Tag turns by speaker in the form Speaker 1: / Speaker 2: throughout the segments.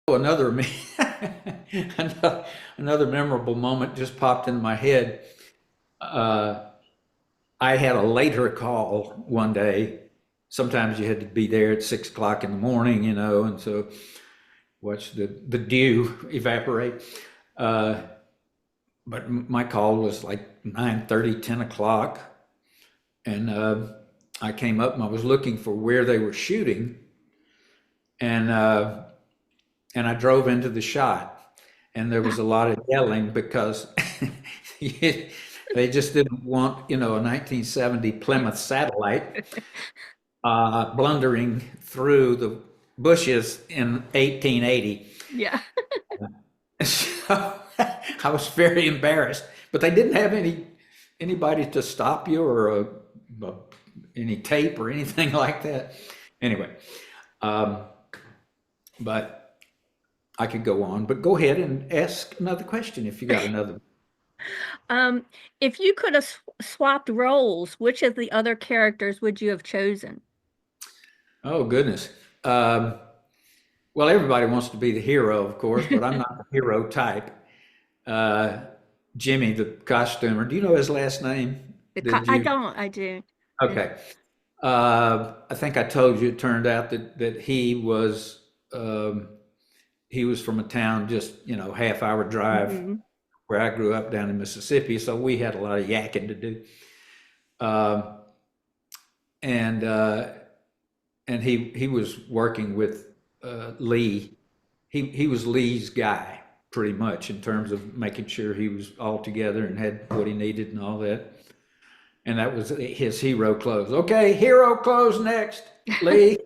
Speaker 1: Another me another, another memorable moment just popped in my head. Uh, I had a later call one day. Sometimes you had to be there at 6 o'clock in the morning, and so watch the dew evaporate. Uh, but my call was like 9:30, 10 o'clock, and I came up and I was looking for where they were shooting, and and I drove into the shot, and there was a lot of yelling because they just didn't want, a 1970 Plymouth Satellite blundering through the bushes in 1880.
Speaker 2: Yeah.
Speaker 1: So I was very embarrassed, but they didn't have anybody to stop you or a, any tape or anything like that. Anyway, um, but I could go on, but go ahead and ask another question if you got another.
Speaker 2: Um, if you could have swapped roles, which of the other characters would you have chosen?
Speaker 1: Oh, goodness. Um, well, everybody wants to be the hero, of course, but I'm not the hero type. Uh, Jimmy, the costumer, do you know his last name? Did
Speaker 2: I
Speaker 1: you?
Speaker 2: don't, I do. Yeah.
Speaker 1: Okay. I think I told you it turned out that um, he was from a town just, half hour drive
Speaker 2: Hmm.
Speaker 1: where I grew up down in Mississippi. So we had a lot of yakking to do. Um, and he was working with Lee. He was Lee's guy pretty much in terms of making sure he was all together and had what he needed and all that. And that was his hero clothes. Okay, hero clothes next, Lee.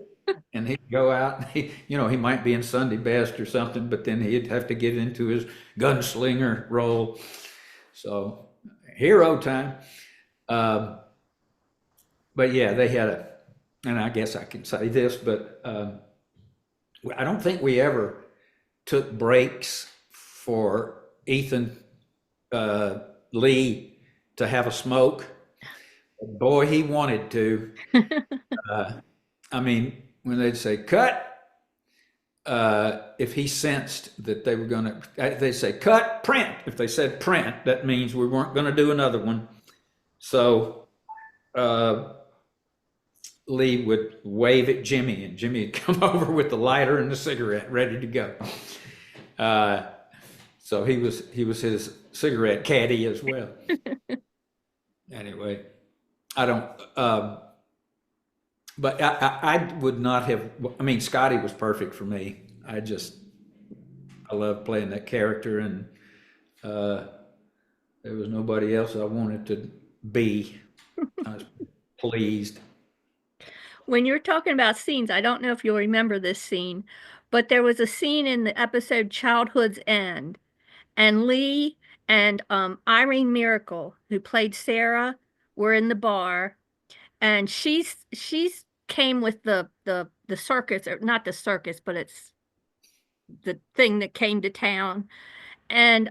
Speaker 1: And he'd go out and he might be in Sunday best or something, but then he'd have to get into his gunslinger role. So hero time. Um, but yeah, they had and I guess I can say this, but I don't think we ever took breaks for Ethan uh, Lee to have a smoke. Boy, he wanted to. Uh, I mean, when they'd say cut, if he sensed that they were going to, they say cut, print. If they said print, that means we weren't going to do another one. So uh, Lee would wave at Jimmy, and Jimmy would come over with the lighter and the cigarette ready to go. Uh, so he was his cigarette caddy as well. Anyway, I don't. But I would not have. I mean, Scotty was perfect for me. I love playing that character, and uh, there was nobody else I wanted to be. I was pleased.
Speaker 2: When you're talking about scenes, I don't know if you'll remember this scene, but there was a scene in the episode Childhood's End, and Lee and Irene Miracle, who played Sarah, were in the bar, and she's came with the circus, or not the circus, but it's the thing that came to town. And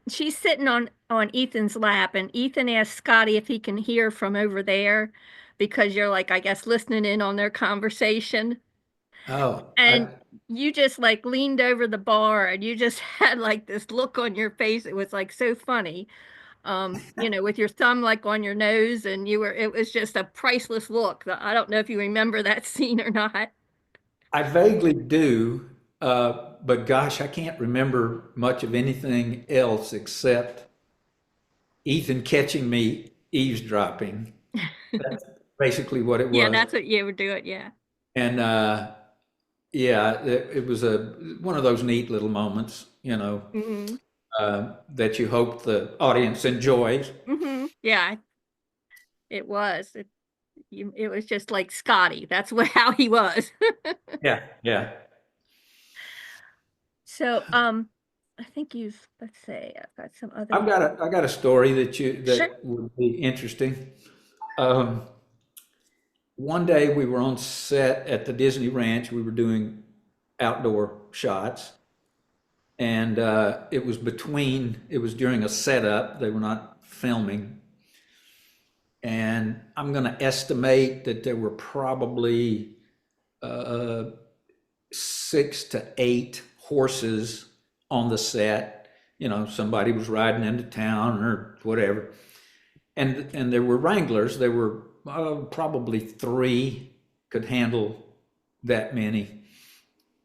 Speaker 2: she's sitting on Ethan's lap, and Ethan asks Scotty if he can hear from over there because you're like, I guess, listening in on their conversation.
Speaker 1: Oh,
Speaker 2: And you just like leaned over the bar and you just had like this look on your face. It was like so funny. With your thumb like on your nose, and it was just a priceless look. I don't know if you remember that scene or not.
Speaker 1: I vaguely do, but gosh, I can't remember much of anything else except Ethan catching me eavesdropping. That's basically what it
Speaker 2: Yeah,
Speaker 1: was.
Speaker 2: that's what you would do it. Yeah.
Speaker 1: And yeah, it was one of those neat little moments,
Speaker 2: Hmm.
Speaker 1: that you hope the audience enjoys.
Speaker 2: Yeah, it was. It was just like Scotty. That's how he was.
Speaker 1: Yeah, yeah.
Speaker 2: So, I think let's say I've got some other.
Speaker 1: I got a story
Speaker 2: Sure.
Speaker 1: that would be interesting. Um, One day we were on set at the Disney Ranch. We were doing outdoor shots, and it was during a setup. They were not filming, and I'm going to estimate that there were probably uh, 6 to 8 horses on the set. You know, somebody was riding into town or whatever. And there were wranglers. There were probably 3 could handle that many.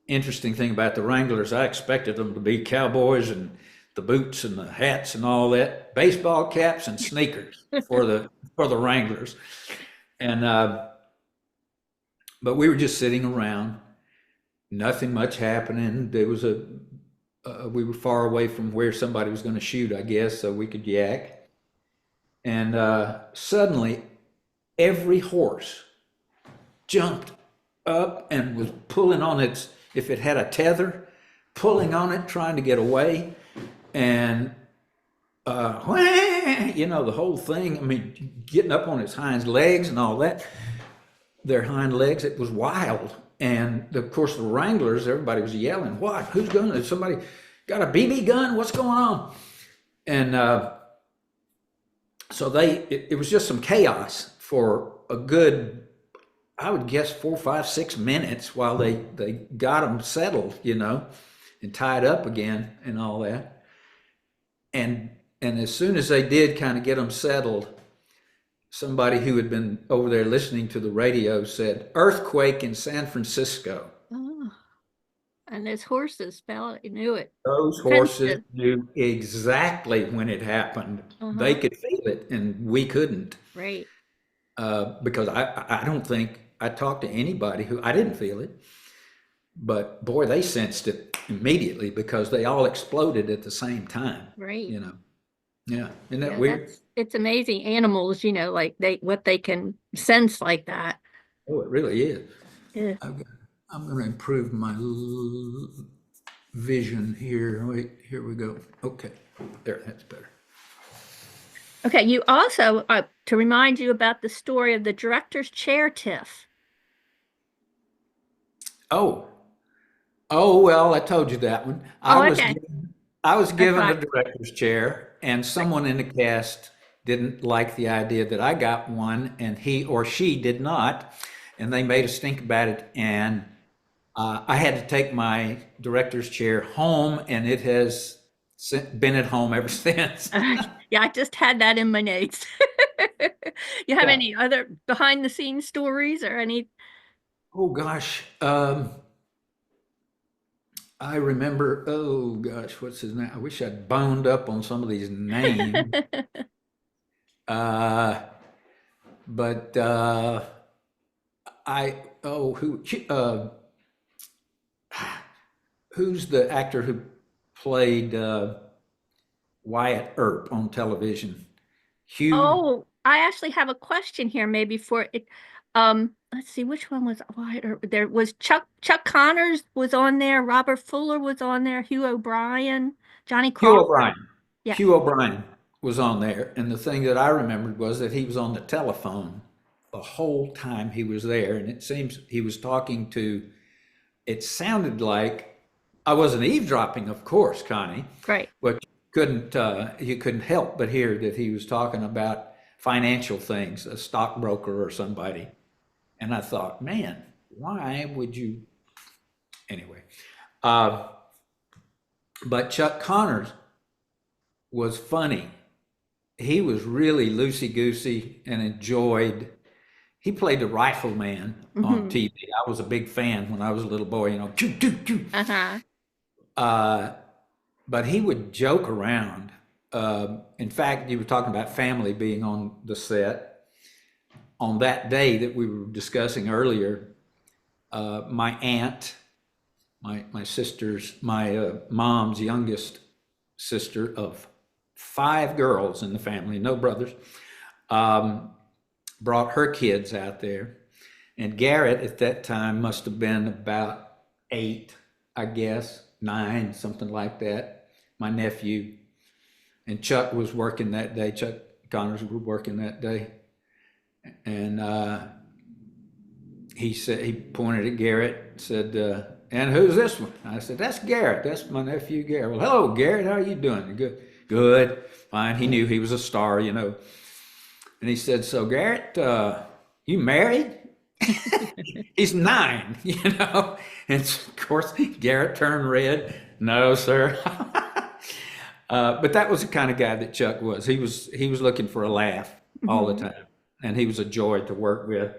Speaker 1: Interesting thing about the wranglers, I expected them to be cowboys and the boots and the hats and all that, baseball caps and sneakers for the wranglers. And but we were just sitting around, nothing much happening. There was we were far away from where somebody was going to shoot, I guess, so we could yak. And suddenly, every horse jumped up and was pulling on its, if it had a tether, pulling on it, trying to get away. And, you know, the whole thing, I mean, getting up on its hind legs and all that, their hind legs, it was wild. And of course, the wranglers, everybody was yelling, what? Who's going? Somebody got a BB gun? What's going on? And so it was just some chaos for a good, I would guess, 4, 5, 6 minutes while they got them settled, you know, and tied up again and all that. And as soon as they did kind of get them settled, somebody who had been over there listening to the radio said, earthquake in San Francisco.
Speaker 2: Oh, and those horses knew it.
Speaker 1: Those horses knew exactly when it happened. They could feel it and we couldn't.
Speaker 2: Right.
Speaker 1: Because I don't think I talked to anybody who, I didn't feel it, but boy, they sensed it immediately because they all exploded at the same time.
Speaker 2: Right.
Speaker 1: You know, yeah. Isn't that weird?
Speaker 2: It's amazing. Animals, you know, like what they can sense like that.
Speaker 1: Oh, it really is.
Speaker 2: Yeah.
Speaker 1: I'm going to improve my vision here. Wait, here we go. Okay, there, that's better.
Speaker 2: Okay, you also, to remind you about the story of the director's chair tiff.
Speaker 1: Oh, well, I told you that one. I was given the director's chair, and someone in the cast didn't like the idea that I got one, and he or she did not, and they made a stink about it, and I had to take my director's chair home, and it has been at home ever since.
Speaker 2: Yeah, I just had that in my notes. You have any other behind the scenes stories or any?
Speaker 1: Oh gosh, I remember. Oh gosh, what's his name? I wish I'd boned up on some of these names. But who's the actor who played Wyatt Earp on television? Hugh.
Speaker 2: Oh, I actually have a question here, maybe for it. Let's see, which one was Wyatt Earp? There was Chuck Connors was on there, Robert Fuller was on there, Hugh O'Brien, Johnny Crawford.
Speaker 1: Hugh O'Brien.
Speaker 2: Yeah.
Speaker 1: Hugh O'Brien was on there, and the thing that I remembered was that he was on the telephone the whole time he was there, and it seems he was talking to. It sounded like I wasn't eavesdropping, of course, Connie.
Speaker 2: Right.
Speaker 1: But you couldn't help but hear that he was talking about financial things, a stockbroker or somebody. And I thought, man, why would you? Anyway, but Chuck Connors was funny. He was really loosey-goosey and enjoyed. He played the rifleman on TV. I was a big fan when I was a little boy, you know, choo, choo, choo. But he would joke around. In fact, you were talking about family being on the set. On that day that we were discussing earlier, my aunt, my sister's, my mom's youngest sister of 5 girls in the family, no brothers, brought her kids out there. And Garrett at that time must have been about 8, I guess, 9, something like that, my nephew. And Chuck was working that day. Chuck Connors was working that day. And he pointed at Garrett, said, and who's this one? I said, that's Garrett. That's my nephew, Garrett. Well, hello, Garrett. How are you doing? Good. Good. Fine. He knew he was a star, you know. And he said, so Garrett, you married? He's 9, you know. And of course, Garrett turned red. No, sir. But that was the kind of guy that Chuck was. He was looking for a laugh all the
Speaker 2: Mhm.
Speaker 1: time, and he was a joy to work with.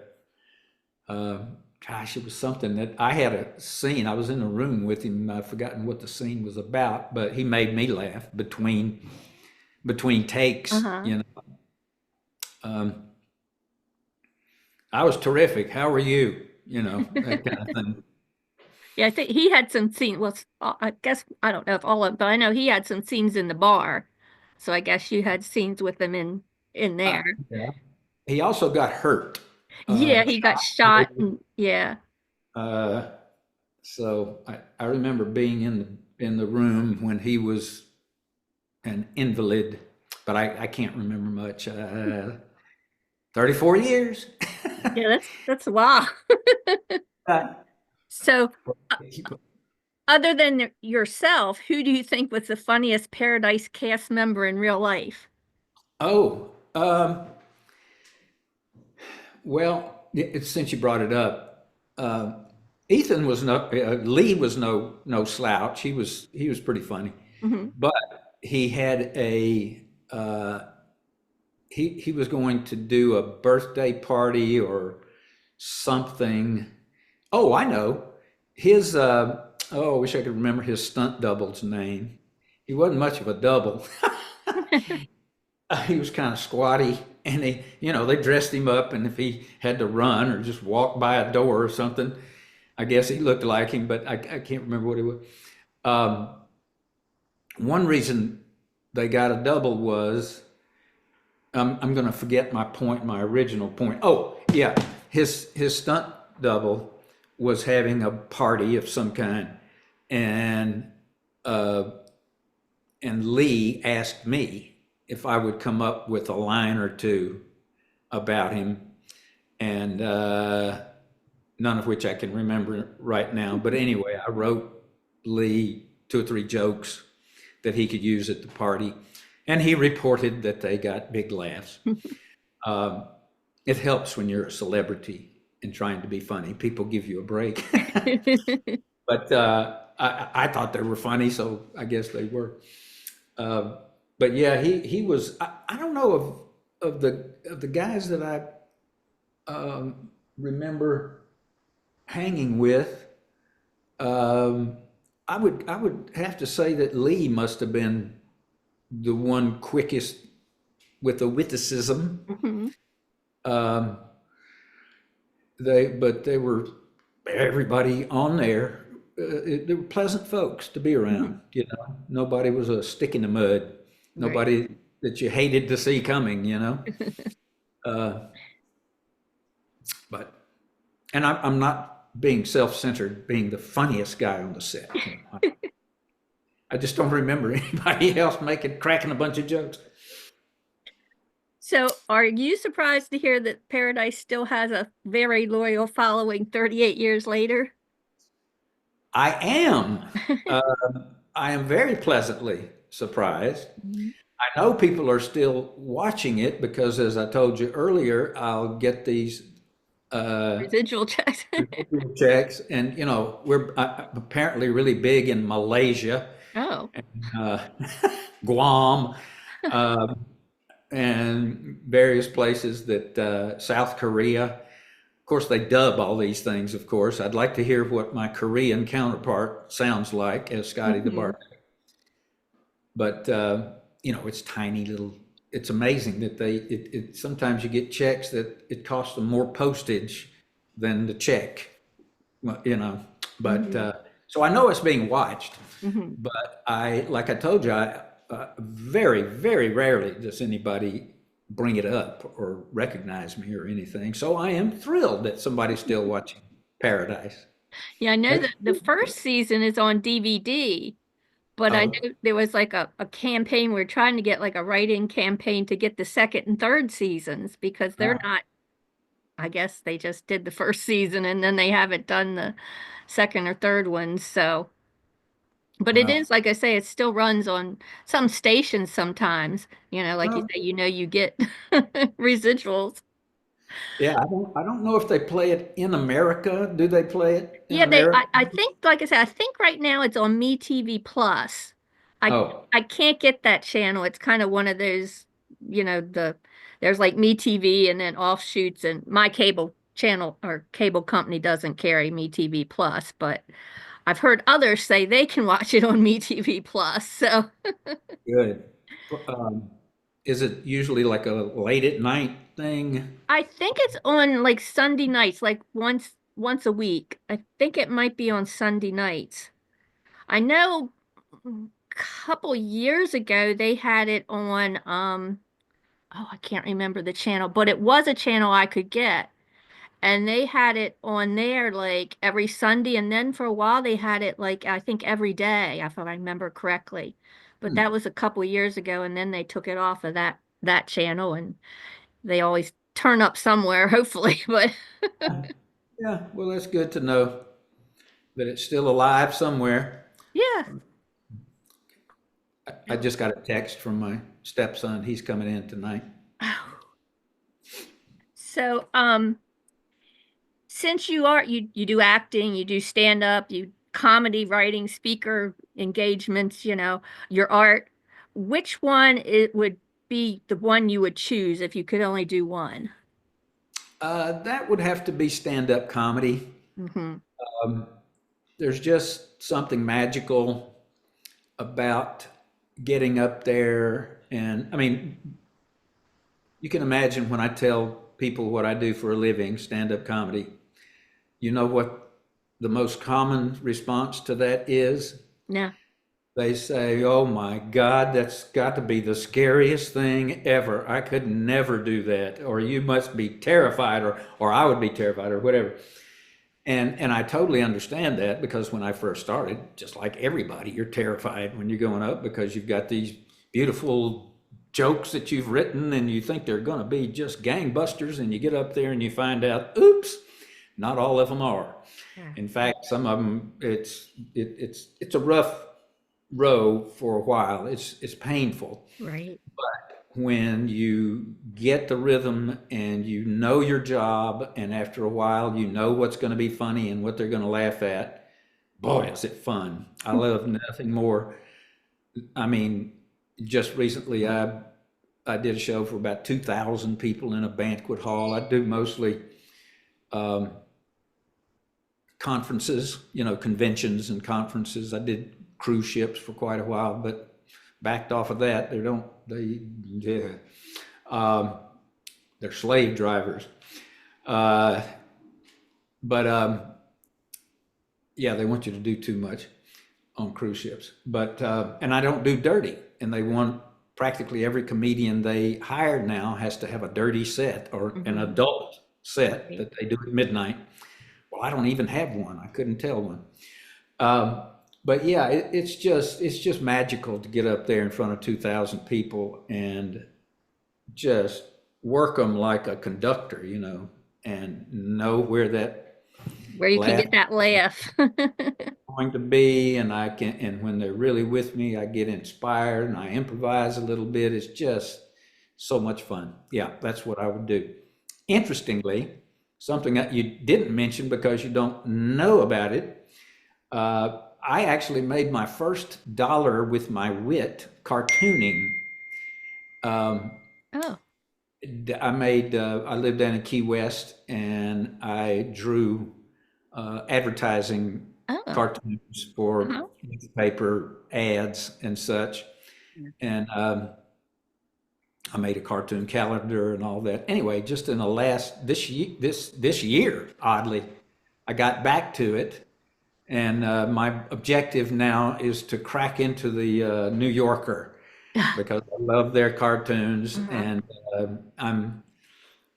Speaker 1: Gosh, it was something that I had a scene. I was in a room with him. I've forgotten what the scene was about, but he made me laugh between takes.
Speaker 2: Uh-huh.
Speaker 1: You know, I was terrific. How are you? You know, that kind of thing.
Speaker 2: Yeah, I think he had some scenes. Well, I guess I don't know if all of, but I know he had some scenes in the bar. So I guess you had scenes with him in
Speaker 1: Uh,
Speaker 2: there.
Speaker 1: yeah. He also got hurt.
Speaker 2: Yeah, he got
Speaker 1: Shot.
Speaker 2: shot and yeah.
Speaker 1: Uh, so I remember being in the room when he was an invalid, but I can't remember much. 34 years.
Speaker 2: Yeah, that's wow.
Speaker 1: Uh,
Speaker 2: So other than yourself, who do you think was the funniest Paradise cast member in real life?
Speaker 1: oh, well, since you brought it up, Ethan was no, Lee was no slouch. He was pretty funny,
Speaker 2: Hmm.
Speaker 1: but he had uh, he was going to do a birthday party or something. Oh, I know. His oh, I wish I could remember his stunt double's name. He wasn't much of a double. He was kind of squatty, and they dressed him up, and if he had to run or just walk by a door or something, I guess he looked like him, but I can't remember what it was. Um, one reason they got a double was I'm going to forget my original point. Oh, yeah, his stunt double was having a party of some kind, and uh, and Lee asked me if I would come up with a line or two about him, and none of which I can remember right now. But anyway, I wrote Lee two or three jokes that he could use at the party, and he reported that they got big laughs. It helps when you're a celebrity and trying to be funny. People give you a break. But I thought they were funny, so I guess they were. Uh, but yeah, he was. I don't know of the guys that I remember hanging with. Um, I would have to say that Lee must have been the one quickest with the witticism.
Speaker 2: Mhm.
Speaker 1: Um, but they were everybody on there. They were pleasant folks to be
Speaker 2: Mhm.
Speaker 1: around. Nobody was a stick in the mud.
Speaker 2: Right.
Speaker 1: Nobody that you hated to see coming. Uh, but and I'm not being self-centered, being the funniest guy on the set. I just don't remember anybody else cracking a bunch of jokes.
Speaker 2: So, are you surprised to hear that Paradise still has a very loyal following 38 years later?
Speaker 1: I am. I am very pleasantly surprised.
Speaker 2: Mhm.
Speaker 1: I know people are still watching it because, as I told you earlier, I'll get these uh,
Speaker 2: Residual checks.
Speaker 1: residual checks, and we're apparently really big in Malaysia,
Speaker 2: Oh.
Speaker 1: uh, Guam, uh, and various places that South Korea. Of course, they dub all these things. Of course, I'd like to hear what my Korean counterpart sounds like as Scotty the
Speaker 2: Mhm.
Speaker 1: bartender. But it's tiny little. It's amazing that sometimes you get checks that it costs them more postage than the check. Well, but
Speaker 2: Mhm.
Speaker 1: so I know it's being watched.
Speaker 2: Mhm.
Speaker 1: But like I told you, very, very rarely does anybody bring it up or recognize me or anything. So I am thrilled that somebody's still watching Paradise.
Speaker 2: Yeah, I know
Speaker 1: That's,
Speaker 2: that the first season is on DVD, but I
Speaker 1: oh,
Speaker 2: know there was like a campaign. We're trying to get like a write-in campaign to get the second and third seasons because they're
Speaker 1: uh,
Speaker 2: not, I guess they just did the first season and then they haven't done the second or third ones. So, but it
Speaker 1: well,
Speaker 2: is, like I say, it still runs on some stations sometimes, like you
Speaker 1: well,
Speaker 2: say, you get residuals.
Speaker 1: Yeah, I don't know if they play it in America. Do they play it in
Speaker 2: Yeah,
Speaker 1: America?
Speaker 2: I think, like I said, I think right now it's on MeTV Plus. I
Speaker 1: Oh,
Speaker 2: I can't get that channel. It's kind of one of those, there's like MeTV and then offshoots, and my cable channel or cable company doesn't carry MeTV Plus, but I've heard others say they can watch it on MeTV Plus. So
Speaker 1: good. Um, is it usually like a late at night thing?
Speaker 2: I think it's on like Sunday nights, like once a week. I think it might be on Sunday nights. I know a couple years ago they had it on oh, I can't remember the channel, but it was a channel I could get. And they had it on there like every Sunday, and then for a while they had it like I think every day, if I remember correctly. But
Speaker 1: Hmm.
Speaker 2: that was a couple years ago, and then they took it off of that channel, and they always turn up somewhere, hopefully. But
Speaker 1: Yeah, well, that's good to know that it's still alive somewhere.
Speaker 2: yeah.
Speaker 1: I just got a text from my stepson. He's coming in tonight.
Speaker 2: So, since you do acting, you do stand up, you comedy writing, speaker engagements, your art, which one it would be the one you would choose if you could only do one?
Speaker 1: That would have to be stand-up comedy.
Speaker 2: Hmm.
Speaker 1: Um, there's just something magical about getting up there. And I mean, you can imagine when I tell people what I do for a living, stand-up comedy, you know what the most common response to that is?
Speaker 2: No.
Speaker 1: They say, "Oh my God, that's got to be the scariest thing ever. I could never do that." Or you must be terrified, or I would be terrified, or whatever. And I totally understand that because when I first started, just like everybody, you're terrified when you're going up because you've got these beautiful jokes that you've written and you think they're going to be just gangbusters, and you get up there and you find out, oops, not all of them are.
Speaker 2: Yeah.
Speaker 1: In fact, some of them, it's a rough row for a while. It's painful.
Speaker 2: Right.
Speaker 1: When you get the rhythm and you know your job, and after a while you know what's going to be funny and what they're going to laugh at, boy, is it fun. I love nothing more. I mean, just recently I did a show for about 2,000 people in a banquet hall. I do mostly um, conferences, conventions and conferences. I did cruise ships for quite a while, but backed off of that. Yeah, um, they're slave drivers. Uh, but yeah, they want you to do too much on cruise ships. And I don't do dirty, and they want practically every comedian they hire now has to have a dirty set or an
Speaker 2: Hmm.
Speaker 1: adult set
Speaker 2: Right.
Speaker 1: that they do at midnight. Well, I don't even have one. I couldn't tell one. Um, but yeah, it's just magical to get up there in front of 2,000 people and just work them like a conductor, and know where that
Speaker 2: Where you can
Speaker 1: laugh
Speaker 2: get that laugh.
Speaker 1: going to be, and when they're really with me, I get inspired and I improvise a little bit. It's just so much fun. Yeah, that's what I would do. Interestingly, something that you didn't mention because you don't know about it, I actually made my first dollar with my wit cartooning. Um,
Speaker 2: Oh.
Speaker 1: I lived down in Key West and I drew advertising
Speaker 2: Oh.
Speaker 1: cartoons for
Speaker 2: Uh-huh.
Speaker 1: newspaper ads and such. And I made a cartoon calendar and all that. Anyway, just in the this year, oddly, I got back to it, and my objective now is to crack into the New Yorker because I love their cartoons,
Speaker 2: Uh-huh.
Speaker 1: and uh, I'm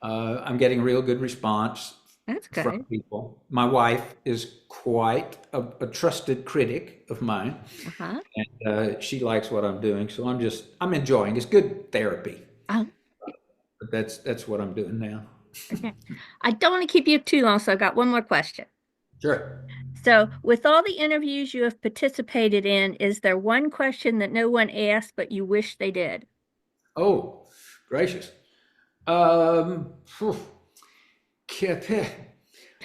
Speaker 1: I'm getting real good response
Speaker 2: That's
Speaker 1: from
Speaker 2: good.
Speaker 1: people. My wife is quite a trusted critic of mine,
Speaker 2: Uh-huh.
Speaker 1: and she likes what I'm doing. So I'm enjoying. It's good therapy,
Speaker 2: Oh,
Speaker 1: but that's what I'm doing now.
Speaker 2: okay. I don't want to keep you too long, so I got one more question.
Speaker 1: Sure.
Speaker 2: So, with all the interviews you have participated in, is there one question that no one asked but you wish they did?
Speaker 1: Oh, gracious. Um, phew.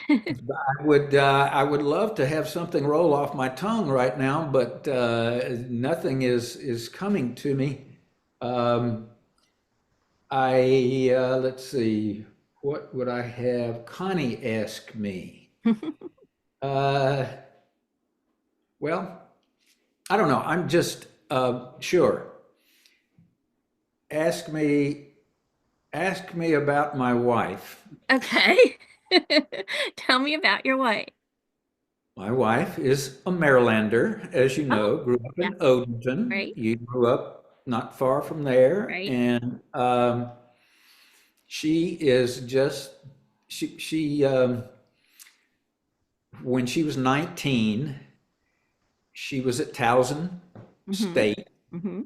Speaker 1: I would love to have something roll off my tongue right now, but nothing is coming to me. Um, let's see, what would I have Connie ask me? Uh, well, I don't know. I'm just sure. Ask me, ask me about my wife.
Speaker 2: Okay. Tell me about your wife.
Speaker 1: My wife is a Marylander, as you
Speaker 2: Oh,
Speaker 1: know, grew up
Speaker 2: yeah,
Speaker 1: in Odenton.
Speaker 2: right,
Speaker 1: You grew up not far from there,
Speaker 2: right.
Speaker 1: and she is just she when she was 19, she was at Towson
Speaker 2: Mm-hmm.
Speaker 1: State,
Speaker 2: Mm-hmm.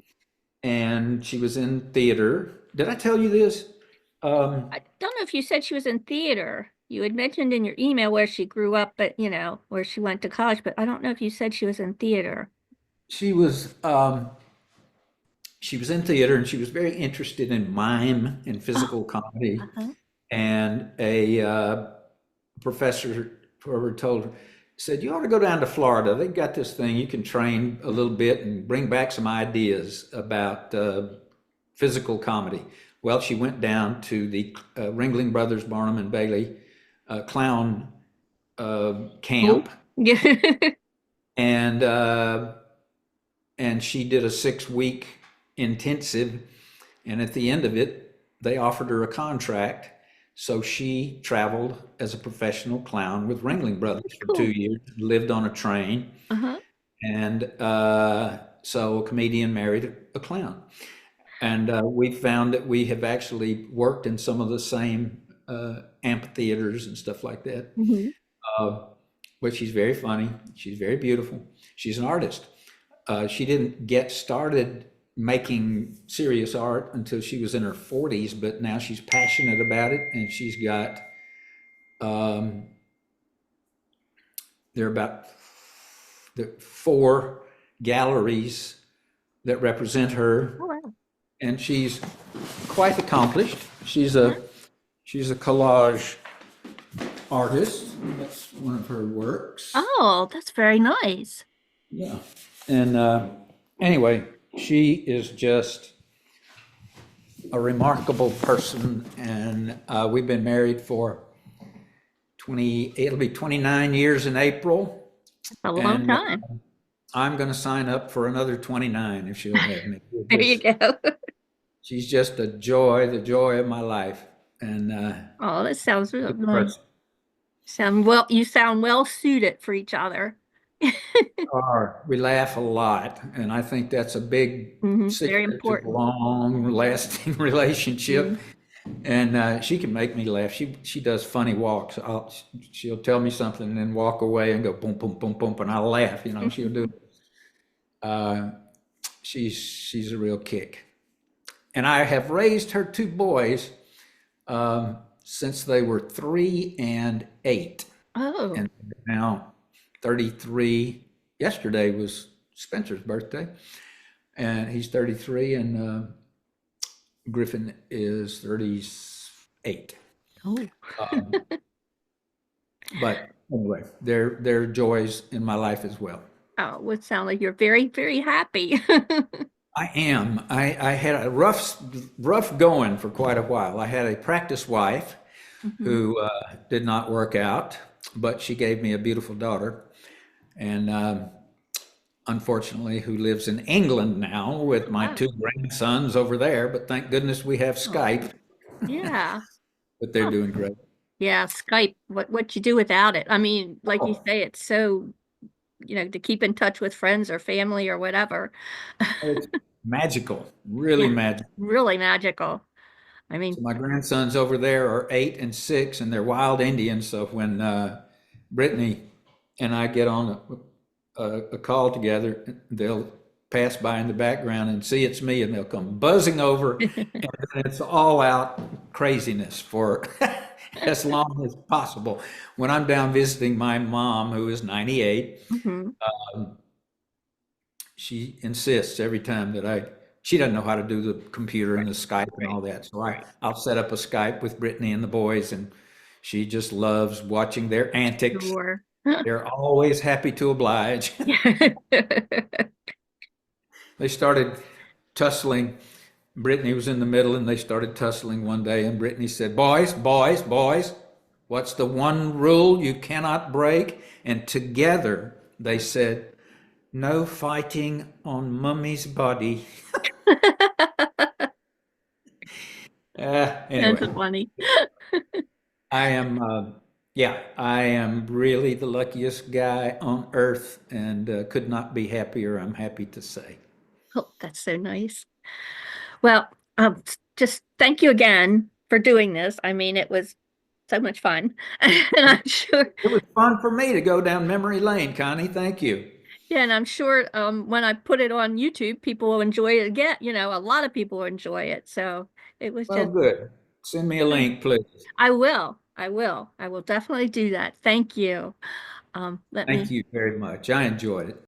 Speaker 1: and she was in theater. Did I tell you this? Um,
Speaker 2: I don't know if you said she was in theater. You had mentioned in your email where she grew up, but where she went to college, but I don't know if you said she was in theater.
Speaker 1: she was she was in theater, and she was very interested in mime and
Speaker 2: Oh,
Speaker 1: physical comedy.
Speaker 2: uh-huh.
Speaker 1: And a professor, whoever told her, said, "You ought to go down to Florida. They've got this thing. You can train a little bit and bring back some ideas about physical comedy." Well, she went down to the Ringling Brothers, Barnum and Bailey clown
Speaker 2: Cool.
Speaker 1: camp,
Speaker 2: Yeah.
Speaker 1: and she did a 6 week intensive, and at the end of it, they offered her a contract. So she traveled as a professional clown with Ringling Brothers for
Speaker 2: Cool.
Speaker 1: 2 years, lived on a train,
Speaker 2: Uh-huh.
Speaker 1: and so a comedian married a clown. And we found that we have actually worked in some of the same amphitheaters and stuff like that.
Speaker 2: Mm-hmm.
Speaker 1: Uh, but she's very funny. She's very beautiful. She's an artist. She didn't get started making serious art until she was in her 40s, but now she's passionate about it, and she's got um, there are about the 4 galleries that represent her,
Speaker 2: Oh, wow.
Speaker 1: and she's quite accomplished.
Speaker 2: Uh-huh.
Speaker 1: She's a collage artist. That's one of her works.
Speaker 2: Oh, that's very nice.
Speaker 1: Yeah. And anyway, she is just a remarkable person, and we've been married for 20, it'll be 29 years in April,
Speaker 2: A long
Speaker 1: and
Speaker 2: time.
Speaker 1: I'm going to sign up for another 29 if she'll have me.
Speaker 2: There you go.
Speaker 1: She's just a joy, the joy of my life, and
Speaker 2: Oh, that sounds real
Speaker 1: good
Speaker 2: nice.
Speaker 1: person.
Speaker 2: You sound well suited for each other.
Speaker 1: We laugh a lot, and I think that's a big
Speaker 2: Very
Speaker 1: secret to a
Speaker 2: important.
Speaker 1: long-lasting relationship.
Speaker 2: Mhm.
Speaker 1: And she can make me laugh. She does funny walks. She'll tell me something and then walk away and go boom, boom, boom, boom, and I'll laugh. She'll do. Uh, she's a real kick. And I have raised her 2 boys since they were 3 and 8,
Speaker 2: Oh,
Speaker 1: and now 33. Yesterday was Spencer's birthday, and he's 33, and Griffin is 38.
Speaker 2: oh,
Speaker 1: Um, but anyway, they're joys in my life as well.
Speaker 2: oh, it would sound like you're very, very happy.
Speaker 1: I am. I had a rough going for quite a while. I had a practice wife
Speaker 2: Mhm.
Speaker 1: who did not work out, but she gave me a beautiful daughter, and unfortunately, who lives in England now with my
Speaker 2: Wow.
Speaker 1: 2 grandsons over there. But thank goodness we have
Speaker 2: Oh,
Speaker 1: Skype,
Speaker 2: yeah.
Speaker 1: but they're
Speaker 2: Oh,
Speaker 1: doing great.
Speaker 2: yeah. Skype. What you do without it? I mean, like you
Speaker 1: Oh,
Speaker 2: say, it's so, to keep in touch with friends or family or whatever.
Speaker 1: it's magical, really
Speaker 2: Yeah.
Speaker 1: magical.
Speaker 2: Really magical. I
Speaker 1: So
Speaker 2: mean,
Speaker 1: my grandsons over there are 8 and 6, and they're wild Indians. So when Brittany and I get on a call together, they'll pass by in the background and see it's me, and they'll come buzzing over, and then it's all out craziness for as long as possible. When I'm down visiting my mom, who is 98,
Speaker 2: mhm.
Speaker 1: she insists every time that she doesn't know how to do the computer and
Speaker 2: Right,
Speaker 1: the Skype and
Speaker 2: right,
Speaker 1: all that. So
Speaker 2: right.
Speaker 1: I'll set up a Skype with Brittany and the boys, and She just loves watching their antics.
Speaker 2: Sure.
Speaker 1: They're always happy to oblige. They started tussling. Brittany was in the middle and they started tussling one day. And Brittany said, "Boys, boys, boys, what's the one rule you cannot break?" And together they said, "No fighting on Mummy's body."
Speaker 2: That's
Speaker 1: Anyway,
Speaker 2: funny.
Speaker 1: I am, yeah, I am really the luckiest guy on earth and could not be happier, I'm happy to say.
Speaker 2: Oh, that's so nice. Well, just thank you again for doing this. I mean, it was so much fun. And I'm sure,
Speaker 1: It was fun for me to go down memory lane, Connie. Thank you.
Speaker 2: yeah, and I'm sure when I put it on YouTube, people will enjoy it again. A lot of people will enjoy it. So it was
Speaker 1: Well,
Speaker 2: just,
Speaker 1: good. Send me a link, please.
Speaker 2: I will. I will definitely do that. Thank you. Let
Speaker 1: Thank
Speaker 2: me
Speaker 1: you very much. I enjoyed it.